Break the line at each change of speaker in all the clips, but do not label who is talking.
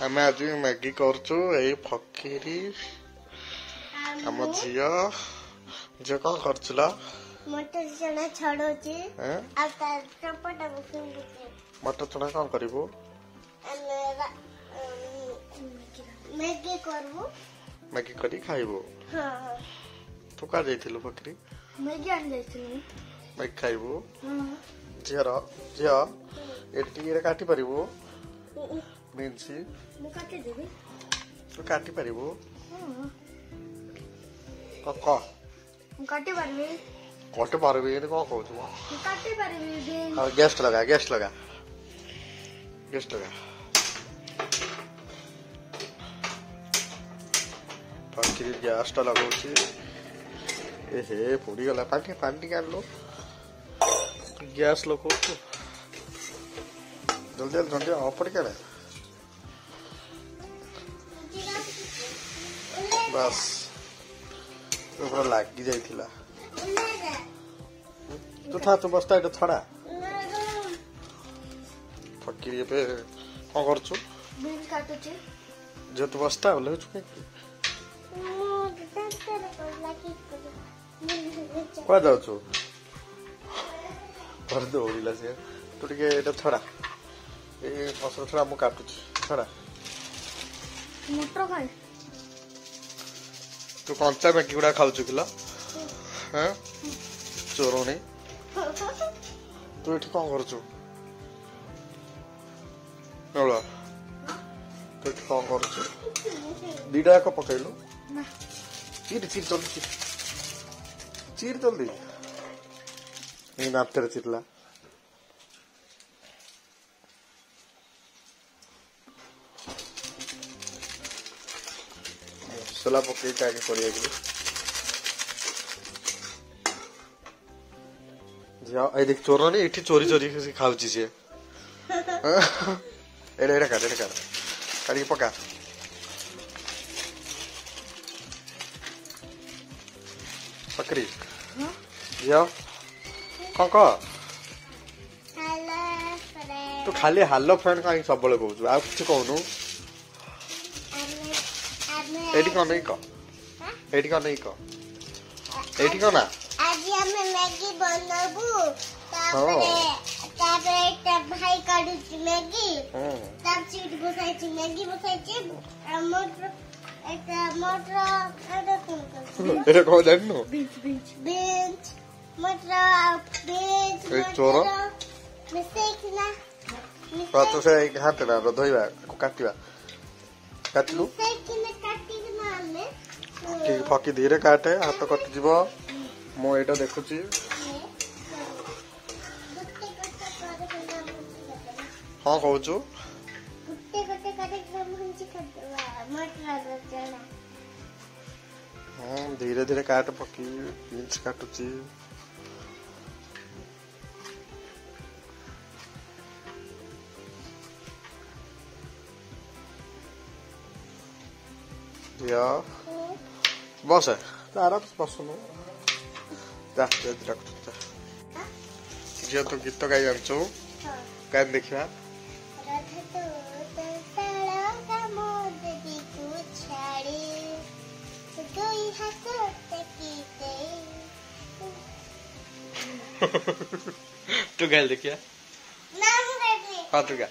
आम आज मैगी करचु ए फकीरी आम झियो झियो कौन करचुला
मटर चना छड़ोची आ तार चपटा बसुंगी
मटर चना कौन करिवो
मैगी करबो
मैगी करी खाइबो
हां
तू का जाइथिलु फकीरी
मैगी आन जाइथिलु
मैगी खाइबो झियो एटी रे काटी परिबो मिंची
मु काटी देबी
तू काटी परिबो
हां
क
मु काटी परबी
कटे पारबी ये कौन कहू
मु काटी परबी
हाँ गैस लगा गैस लगा गैस लगा फकीरी गैस टा लगाउछि ए पोड़ी गला पानी पानी कान लो गैस लो को जल्दी जल्दी ऑफ पड़ गया बस पूरा लागी जाइथिला तू था तू बस्ता एटा छड़ा फकीरी पे कौन करछु
बिल काटुची
जे तू बस्ता बोले छु क्या जाऊ छु पर दौड़िला से तू टिके एटा छड़ा ए मसला छड़ा मु काटु छड़ा
मटर खाई
तू कंचा मैगी गुड़ा खाऊ किला हाँ चोरोनी तू ये कौन करू तू कौन करू दीटा जाक पकड़लु चीर चीर जल्दी चीर जल्दी नापते चिरला मसला पकई आगे करिया ए देख चोर नहीं इठी चोरी चोरी खाऊची सी एड़ा एड़ा काट काटी पका पकड़ी झियो कौन कह तू खाली हालो फ्रेंड कहीं सब कहू आ कि कहनु एटी कौन नहीं कह एटी कौन नहीं कह एटी कौन ना
आज हमें मैगी बनाबू तापरे भाई काढुची मैगी ताप चीट बसायची मैगी बसायची मटर
एटा कौन जाननु
बीन्स मटर बीन्स
ए चोरो
मिस्टेक ना
तो से हाथ ना धोइबा काटिबा काटलु
मिस्टेक ने काटी मारले
कि फकी धीरे काटे हाथ कटि जीवो मो एटा देखुची हाँ कहू
गुट्टे गुट्टे कार्यक्रम हंची मटर चना
हाँ धीरे धीरे काट पकी बीन्स काटुची बस आराम से बसनु जा झील तू गीत गाई जानचु गान देखा तू गाल देखिया हाँ तू गा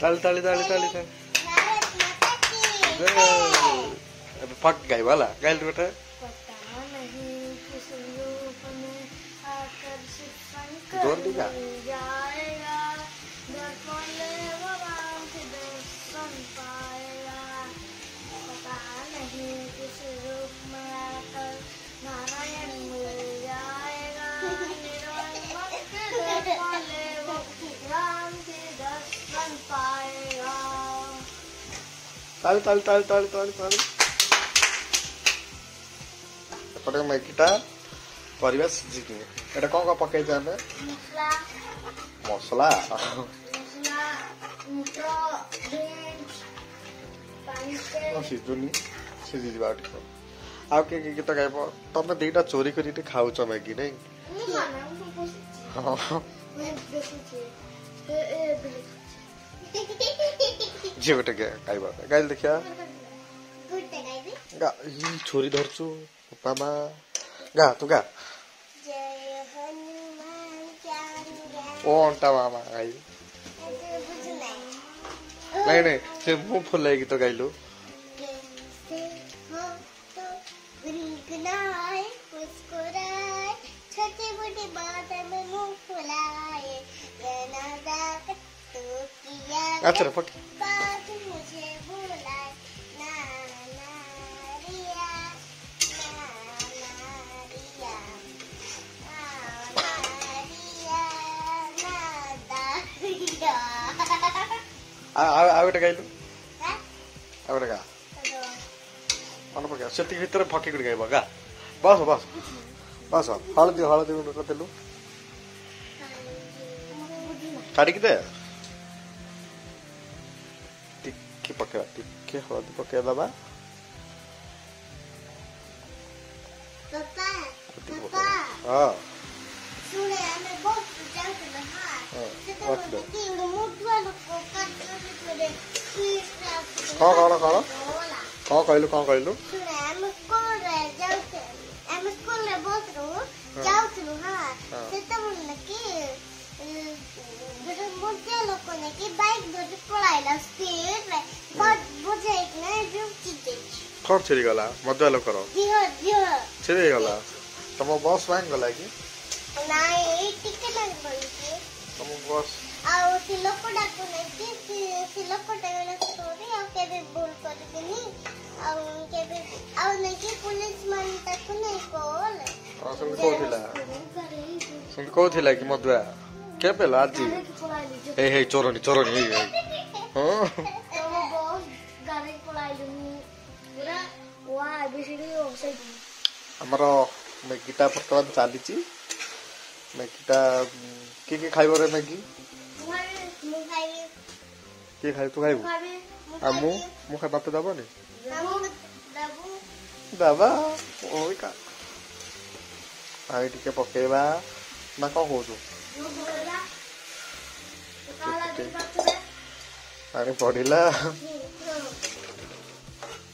ताली ताली ताली ताली फक गाई वाला गाइल बेटा गा
जाएगा दर्पण भगवान के दर्शन पाएगा पता नहीं किस रूप में आकर नारायण मिल जाएगा निर्मल के दर्पण राम के दर्शन पाएगा
ताली ताली ताली ताली ताली ताली एपटे मैगीटा परिबा सिझिकी एटा कौन कौन पकई जामे
मसला
मसला
मसला मुटो बीन्स पानी से
सिझुनी सिझि दिबा टिको आउ के गीत गाइब तमे दुईटा चोरी करी खाऊच मैगी नहीं
नहीं माना हमको पसंद
हाँ
मैं देखुछे ए बिले
जे बेटे गाइब गाइल देखिया
गुड गाइबे
गा ई छोरी धरछु पामा गा तू गा
जय हनुमान ज्ञान
ओ अंटा मामा गाई
बुझना
नहीं नहीं से मुंह फुलाई गीत गाइलो
से हो तो गुनगुनाए मुस्कुराए छोटी बड़ी बात में मुंह फुलाए ये नादाक तो किया
अच्छा पक
बात मुझे भुलाए ना नारिया ना नारिया ना दारिया
आ बेटा गाइलो
हाँ
आ बेटा गा
तो
मन पका सेति भितर फकी गुड गाइब गा बस बस बस हळदी हळदी गुड देलु काटी के दे टिक्के पका टिक्के हळदी पका बाबा
पापा पापा
हां
सुने हमें बहुत जाते हैं हाँ तो बोलते कि वो मुद्दा लोग को काटने के लिए
कौन
बोला
कौन कहलु
सुने हम स्कूल रे जाते हम स्कूल रे बहुत रो जाते हैं हाँ तो बोलने कि जो मुद्दा लोग को ने कि बाइक दो पढ़ाई ला स्पीड रे बहुत बुझे एक ना जो चीज़
कौन छेरी गला मजा लो करो
दियो
छेरी गला तम बस वांग गला कि
नहीं टिकट लग पड़ी थी
तम बस
ଆଉ ସେ ଲୋକଟାକୁ ନେଇକି ସେ ଲୋକଟା ଗଲା ଷ୍ଟୋରି ଆଉ କେବେ ଭୁଲ କରିବିନି ଆଉ କେବେ ଆଉ ନେଇକି ପୁଲିସ ମାନେ ତାକୁ ନେଇ ଗଲେ
सुन कहला कि मधुआ के पेला आज ए हे चोरनी चोरनी ए हां हमरो मैगीटा वर्तमान चलीची मैगीटा के खाइबो रे मैगी के खाइ तू खाइबो आ मु खाइ बाप दबो नि दाबा ओइ का आई टिके पकेबा ना को होजो पानी पड़िला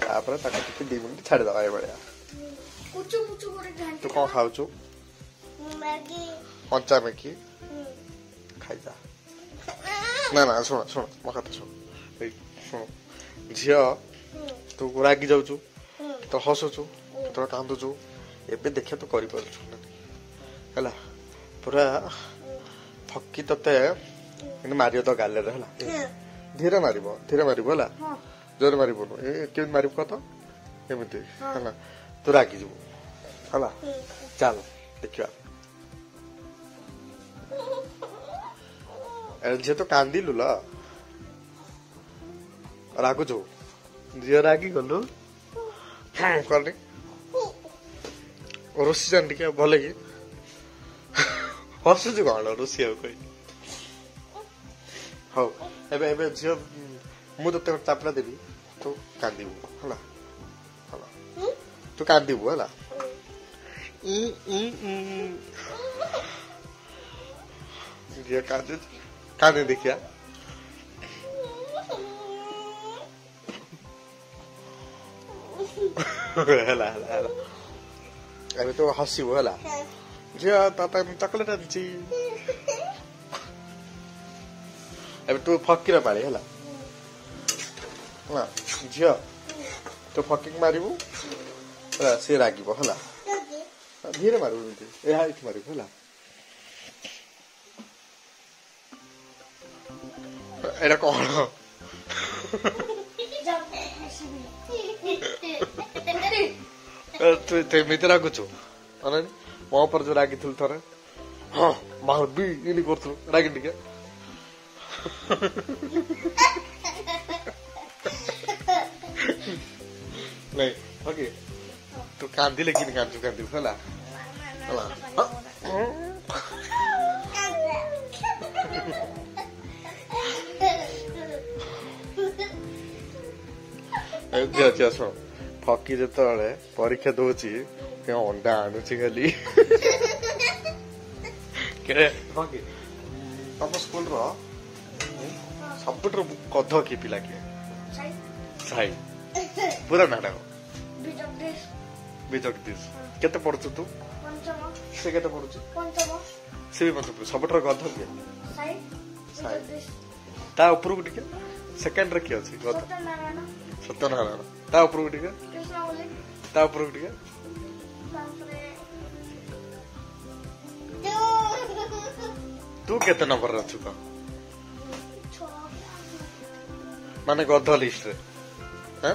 तापर ताके टिके 2 मिनिट छाड़ दबा ए बड़िया
कुचु कुचु करे घंटे
तू को खाउछु
मैगी
पंचा मैगी खाइ जा ना ना सुन सुन म कथा सुन ए सुन झियो तू रागी जाउछु तो हसुछु तो कांदुछु एबे देखिया तो करि परछु हला पूरा फक्की तते इन मारियो तो गाले रे हला धीरे मारिबो हला जोर मारिबो ए के मारिबो कत एमिति हला तू रागी जबो हला चल देखिया ए जे तो कांदिलु ल रागु जो जे रागी गलु करनी रोसी जान टिके भले कि हसुछु कौन रोसी हो कोई हो एबे एबे झियो मु तो ते चापड़ा देबी तो कांदिबो हला हला तू कांदिबो हला ई ये कांदे देखिया हला हला हला अबे तो हसीबो हला जे ताता म चॉकलेट आछि अबे तू फकीर पाले हला ना झियो तो फकिंग मारिबो हला से रागिबो हला धीरे मारिबो ए हाइट मारिबो हला एटा कौन तू एमती रागुचु मो पर जो रागी थी थे हाँ मार भी ये कर रागी टे नहीं ओके तू कांदिले कि कांदिल है शुण फकी जो परीक्षा दूची अंडा आणुची खाली तम स्कूल सब गध किए पिला किए साई पूरा नाटक विजगदीश केते पढ़ुछु तू से केते पढ़ुछु से भी पंचम सब गध किए साई ता ऊपर को टिके सेकंड रे किए अछि गध सत्यनारायण ता ऊपर को टिके ता ऊपर को टिके तू केते नंबर रे छु का माने गध लिस्ट रे हैं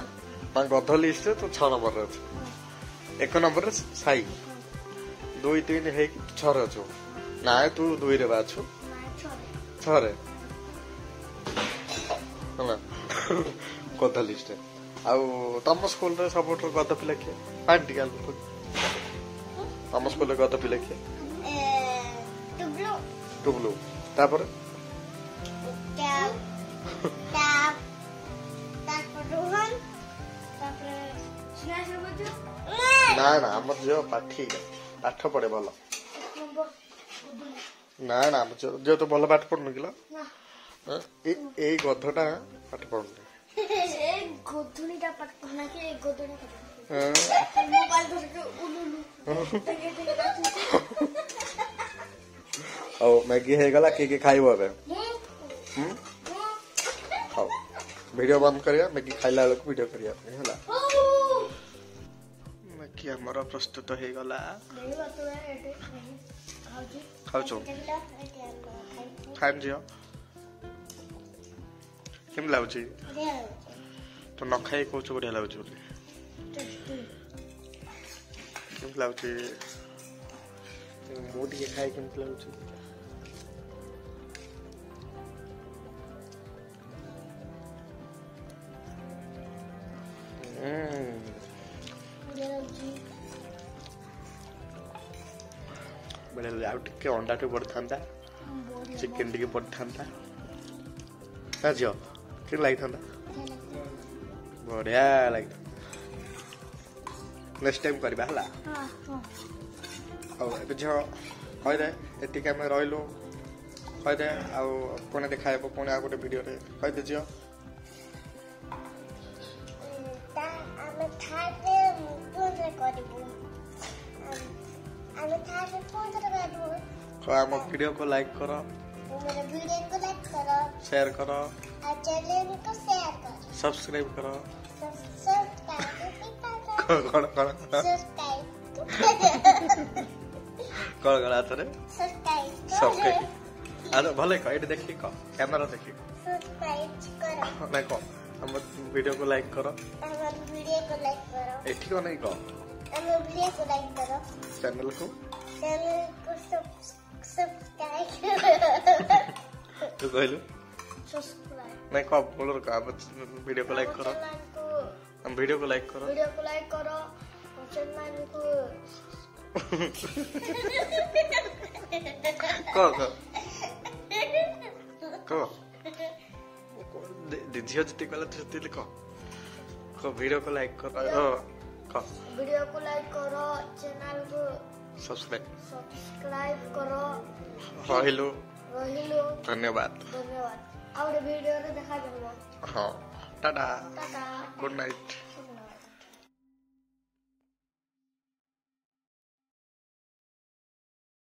माने गध लिस्ट रे तू 6 नंबर रे छु 1 नंबर रे साई 2 3 हे 6 रे छु ना तू 2 रे बाछु 6 रे होला गध लिस्ट रे आउ तम स्कूल रे सब गध पिला के आंटी गाल तम स्कूल रे गध पिला के टुबलू तापर ना ना आम झील पाठ पढ़े भल ना ना आम झील तो भल पाठ पढ़नु कि गधटा पाठ पढ़नु मैगी हेगला के खाइबो एबे हां वीडियो बंद करिया मैगी खाइला बेलक वीडियो करिया हैला मैगी हमरा प्रस्तुत हे गला खाउ छो खाइम जियो केम लाउची तो न खाइ कोछ बढ़िया लाउची केम लाउची मोटी के खाइ केम लाउची बड़े आउ टिके अंडा टे पड़ता चिकेन टिके पड़ता झील के लगी था बढ़िया लगी नेक्स्ट टाइम करबा हला हां अब झील कह दे एटी के हम रहिलु कह दे आ पुणे देखाइब पुणे आ गोटे वीडियो रे कह दे झील हम वीडियो को लाइक करो शेयर करो सब्सक्राइब करो कौन करा तोरे सब्सक्राइब आलो भले को एटे देखि को कैमरा देखि नहीं को हम वीडियो को लाइक करो एठी को नहीं को वीडियो को लाइक करो चैनल को सब्सक्राइब तू कहलु सब्सक्राइब नहीं को बोलो का वीडियो को लाइक करो हम वीडियो को लाइक करो चैनल को झील जी कहला तो लिख वीडियो को लाइक करो वीडियो को लाइक करो चैनल को सब्सक्राइब करो रहिलो धन्यवाद और वीडियो रे देखा देबो हां टाटा गुड नाइट।